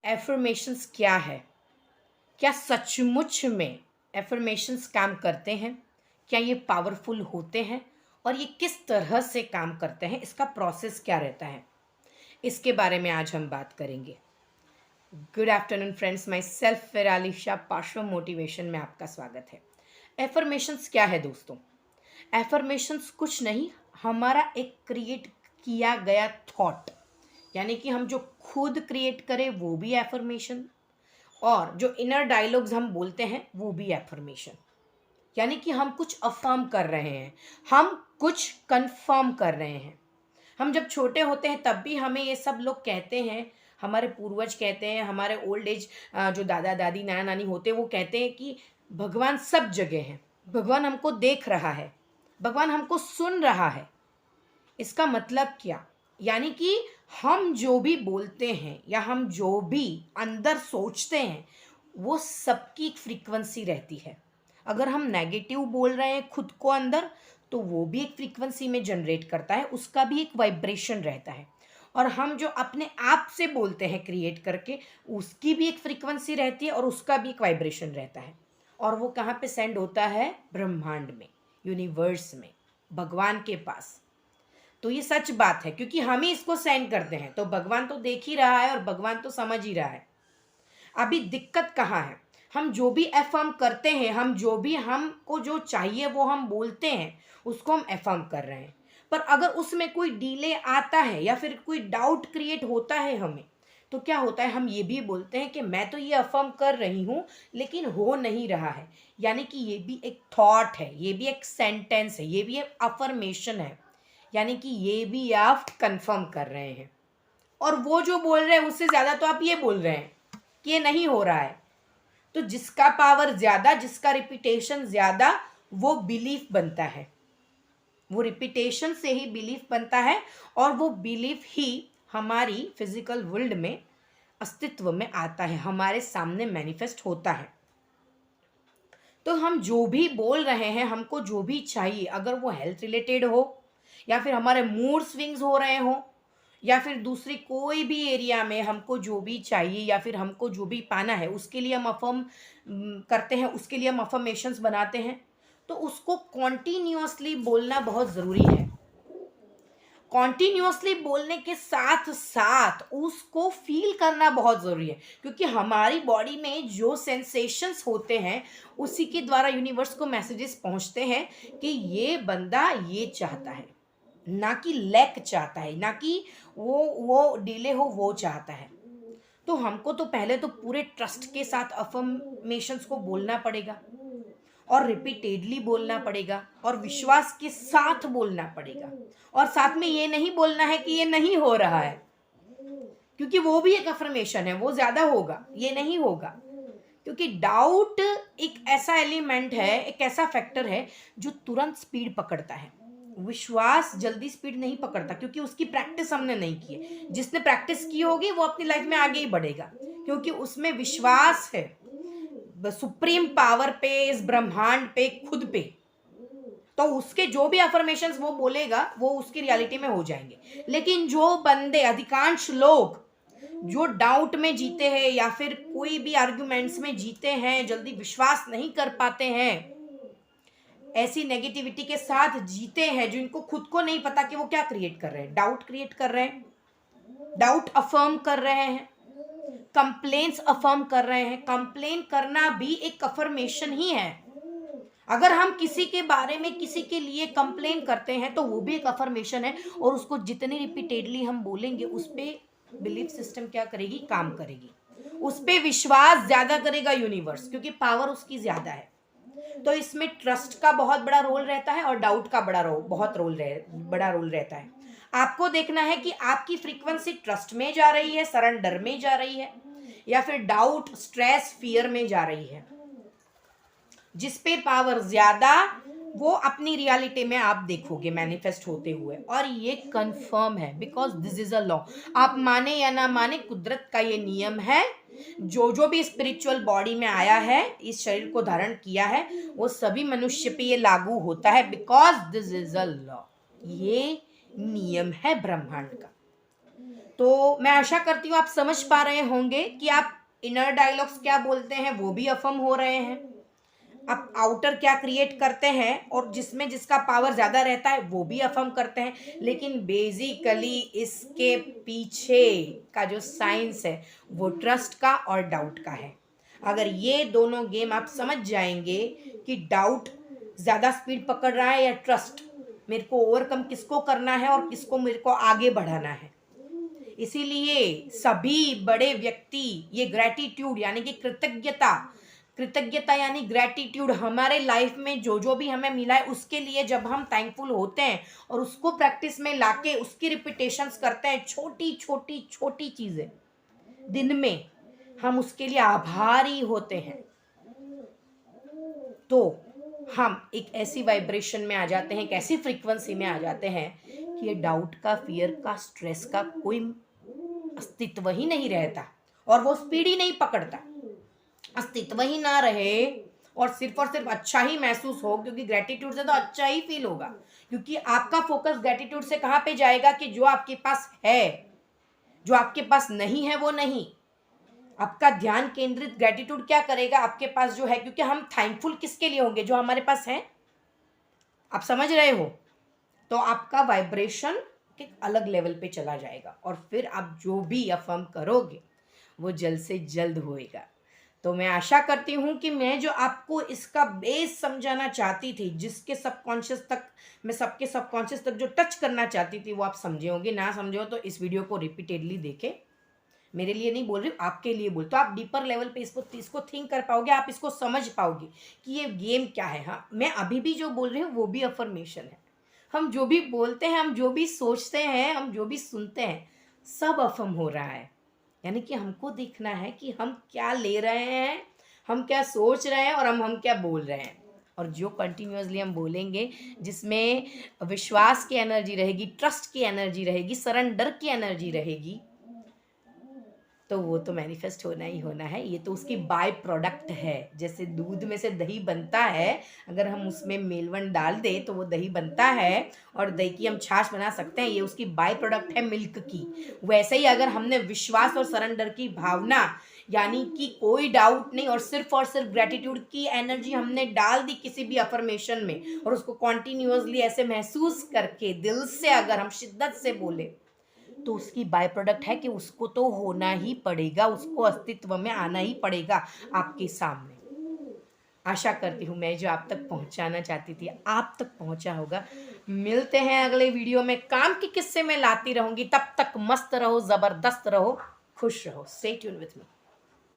Affirmations क्या है? क्या सचमुच में एफर्मेशंस काम करते हैं? क्या ये पावरफुल होते हैं? और ये किस तरह से काम करते हैं? इसका प्रोसेस क्या रहता है? इसके बारे में आज हम बात करेंगे। Good afternoon friends, myself Ferali Shah Parshva motivation में आपका स्वागत है। एफर्मेशंस क्या है दोस्तों? एफर्मेशंस कुछ नहीं, हमारा एक क्रिएट किया गया थॉट, यानी कि हम जो खुद क्रिएट करें वो भी एफर्मेशन, और जो इनर डायलॉग्स हम बोलते हैं वो भी एफर्मेशन। यानी कि हम कुछ अफर्म कर रहे हैं, हम कुछ कंफर्म कर रहे हैं। हम जब छोटे होते हैं तब भी हमें ये सब लोग कहते हैं, हमारे पूर्वज कहते हैं, हमारे ओल्ड एज जो दादा दादी नाना नानी होते हैं वो कहते हैं कि भगवान सब जगह है, भगवान हमको देख रहा है, भगवान हमको सुन रहा है। इसका मतलब क्या? यानी कि हम जो भी बोलते हैं या हम जो भी अंदर सोचते हैं वो सबकी एक फ्रीक्वेंसी रहती है। अगर हम नेगेटिव बोल रहे हैं खुद को अंदर, तो वो भी एक फ्रीक्वेंसी में जनरेट करता है, उसका भी एक वाइब्रेशन रहता है। और हम जो अपने आप से बोलते हैं क्रिएट करके, उसकी भी एक फ्रीक्वेंसी रहती है और उसका भी एक वाइब्रेशन रहता है। और वो कहाँ पे सेंड होता है? ब्रह्मांड में, यूनिवर्स में, भगवान के पास। तो ये सच बात है, क्योंकि हम ही इसको सेंड करते हैं, तो भगवान तो देख ही रहा है और भगवान तो समझ ही रहा है। अभी दिक्कत कहाँ है? हम जो भी अफर्म करते हैं, हम जो भी हमको जो चाहिए वो हम बोलते हैं, उसको हम अफर्म कर रहे हैं। पर अगर उसमें कोई डिले आता है या फिर कोई डाउट क्रिएट होता है हमें, तो क्या होता है? हम ये भी बोलते हैं कि मैं तो ये अफर्म कर रही हूँ लेकिन हो नहीं रहा है। यानी कि ये भी एक थॉट है, ये भी एक सेंटेंस है, ये भी एक अफर्मेशन है। यानी कि ये भी आप कंफर्म कर रहे हैं, और वो जो बोल रहे हैं उससे ज़्यादा तो आप ये बोल रहे हैं कि ये नहीं हो रहा है। तो जिसका पावर ज़्यादा, जिसका रिपीटेशन ज़्यादा, वो बिलीफ बनता है। वो रिपीटेशन से ही बिलीफ बनता है, और वो बिलीफ ही हमारी फिजिकल वर्ल्ड में अस्तित्व में आता है, हमारे सामने मैनिफेस्ट होता है। तो हम जो भी बोल रहे हैं, हमको जो भी चाहिए, अगर वो हेल्थ रिलेटेड हो, या फिर हमारे मूड स्विंग्स हो रहे हो, या फिर दूसरी कोई भी एरिया में हमको जो भी चाहिए या फिर हमको जो भी पाना है, उसके लिए हम अफर्म करते हैं, उसके लिए हम अफर्मेशंस बनाते हैं। तो उसको कॉन्टीन्यूअसली बोलना बहुत ज़रूरी है। कॉन्टीन्यूअसली बोलने के साथ साथ उसको फील करना बहुत ज़रूरी है, क्योंकि हमारी बॉडी में जो सेंसेशंस होते हैं उसी के द्वारा यूनिवर्स को मैसेजेस पहुंचते हैं कि ये बंदा ये चाहता है, ना कि लैक चाहता है, ना कि वो डिले हो वो चाहता है। तो हमको तो पहले तो पूरे ट्रस्ट के साथ अफर्मेशंस को बोलना पड़ेगा, और रिपीटेडली बोलना पड़ेगा, और विश्वास के साथ बोलना पड़ेगा। और साथ में ये नहीं बोलना है कि ये नहीं हो रहा है, क्योंकि वो भी एक अफर्मेशन है, वो ज़्यादा होगा, ये नहीं होगा। क्योंकि डाउट एक ऐसा एलिमेंट है, एक ऐसा फैक्टर है जो तुरंत स्पीड पकड़ता है। विश्वास जल्दी स्पीड नहीं पकड़ता, क्योंकि उसकी प्रैक्टिस हमने नहीं की है। जिसने प्रैक्टिस की होगी वो अपनी लाइफ में आगे ही बढ़ेगा, क्योंकि उसमें विश्वास है सुप्रीम पावर पे, इस ब्रह्मांड पे, खुद पे। तो उसके जो भी अफर्मेशंस वो बोलेगा वो उसकी रियलिटी में हो जाएंगे। लेकिन जो बंदे, अधिकांश लोग जो डाउट में जीते हैं या फिर कोई भी आर्ग्यूमेंट्स में जीते हैं, जल्दी विश्वास नहीं कर पाते हैं, ऐसी नेगेटिविटी के साथ जीते हैं, जिनको खुद को नहीं पता कि वो क्या क्रिएट कर रहे हैं, डाउट क्रिएट कर रहे हैं, डाउट अफर्म कर रहे हैं, कंप्लेन्स अफर्म कर रहे हैं। कंप्लेन करना भी एक अफर्मेशन ही है। अगर हम किसी के बारे में, किसी के लिए कंप्लेन करते हैं तो वो भी एक अफर्मेशन है, और उसको जितनी रिपीटेडली हम बोलेंगे उस पर बिलीफ सिस्टम क्या करेगी? काम करेगी। उस पर विश्वास ज़्यादा करेगा यूनिवर्स, क्योंकि पावर उसकी ज़्यादा है। तो इसमें ट्रस्ट का बहुत बड़ा रोल रहता है, और डाउट का बड़ा रोल रहता है। आपको देखना है कि आपकी फ्रीक्वेंसी ट्रस्ट में जा रही है, सरेंडर में जा रही है, या फिर डाउट, स्ट्रेस, फियर में जा रही है। जिस पे पावर ज्यादा, वो अपनी रियलिटी में आप देखोगे मैनिफेस्ट होते हुए, और ये कंफर्म है, because this is a law. आप माने या ना माने, कुदरत का ये नियम है। जो भी स्पिरिचुअल बॉडी में आया है, इस शरीर को धारण किया है, वो सभी मनुष्य पे ये लागू होता है, because this is a law. ये नियम है ब्रह्मांड का। तो मैं आशा करती हूँ आप समझ पा रहे होंगे कि आप इनर डायलॉग्स क्या बोलते हैं वो भी अफर्म हो रहे हैं, आप आउटर क्या क्रिएट करते हैं और जिसमें जिसका पावर ज़्यादा रहता है वो भी अफर्म करते हैं। लेकिन बेसिकली इसके पीछे का जो साइंस है वो ट्रस्ट का और डाउट का है। अगर ये दोनों गेम आप समझ जाएंगे कि डाउट ज़्यादा स्पीड पकड़ रहा है या ट्रस्ट, मेरे को ओवरकम किसको करना है और किसको मेरे को आगे बढ़ाना है। इसीलिए सभी बड़े व्यक्ति ये ग्रैटिट्यूड यानी कि कृतज्ञता यानी ग्रैटिट्यूड हमारे लाइफ में जो जो भी हमें मिला है उसके लिए जब हम थैंकफुल होते हैं और उसको प्रैक्टिस में लाके उसकी रिपीटेशंस करते हैं, छोटी छोटी छोटी चीज़ें दिन में हम उसके लिए आभारी होते हैं, तो हम एक ऐसी वाइब्रेशन में आ जाते हैं, एक ऐसी फ्रीक्वेंसी में आ जाते हैं कि ये डाउट का, फियर का, स्ट्रेस का कोई अस्तित्व ही नहीं रहता और वो स्पीड ही नहीं पकड़ता। अस्तित्व ही ना रहे और सिर्फ अच्छा ही महसूस हो, क्योंकि ग्रेटिट्यूड से तो अच्छा ही फील होगा, क्योंकि आपका फोकस ग्रेटिट्यूड से कहाँ पे जाएगा कि जो आपके पास है, जो आपके पास नहीं है वो नहीं। आपका ध्यान केंद्रित ग्रेटिट्यूड क्या करेगा, आपके पास जो है, क्योंकि हम थैंकफुल किसके लिए होंगे, जो हमारे पास है। आप समझ रहे हो? तो आपका वाइब्रेशन एक अलग लेवल पे चला जाएगा और फिर आप जो भी अफर्म करोगे वो जल्द से जल्द होएगा। तो मैं आशा करती हूँ कि मैं जो आपको इसका बेस समझाना चाहती थी, जिसके सबकॉन्शियस तक मैं सबके सबकॉन्शियस तक जो टच करना चाहती थी वो आप समझे होंगे। ना समझे हो तो इस वीडियो को रिपीटेडली देखें। मेरे लिए नहीं बोल रही हूँ, आपके लिए बोल, तो आप डीपर लेवल पे इसको थिंक कर पाओगे, आप इसको समझ पाओगे कि ये गेम क्या है। हाँ, मैं अभी भी जो बोल रही हूँ वो भी अफर्मेशन है। हम जो भी बोलते हैं, हम जो भी सोचते हैं, हम जो भी सुनते हैं, सब अफर्म हो रहा है। यानी कि हमको देखना है कि हम क्या ले रहे हैं, हम क्या सोच रहे हैं और हम क्या बोल रहे हैं। और जो कंटिन्यूअसली हम बोलेंगे, जिसमें विश्वास की एनर्जी रहेगी, ट्रस्ट की एनर्जी रहेगी, सरेंडर की एनर्जी रहेगी, तो वो तो मैनिफेस्ट होना ही होना है। ये तो उसकी बाय प्रोडक्ट है। जैसे दूध में से दही बनता है, अगर हम उसमें मेलवन डाल दें तो वो दही बनता है और दही की हम छाछ बना सकते हैं, ये उसकी बाय प्रोडक्ट है मिल्क की। वैसे ही अगर हमने विश्वास और सरेंडर की भावना, यानी कि कोई डाउट नहीं और सिर्फ ग्रेटिट्यूड की एनर्जी हमने डाल दी किसी भी अफर्मेशन में और उसको कॉन्टिन्यूसली ऐसे महसूस करके दिल से अगर हम शिद्दत से बोले, तो उसकी बाय प्रोडक्ट है कि उसको तो होना ही पड़ेगा, उसको अस्तित्व में आना ही पड़ेगा आपके सामने। आशा करती हूँ मैं जो आप तक पहुँचाना चाहती थी आप तक पहुँचा होगा। मिलते हैं अगले वीडियो में, काम के किस्से में लाती रहूंगी। तब तक मस्त रहो, ज़बरदस्त रहो, खुश रहो। Stay tune with me.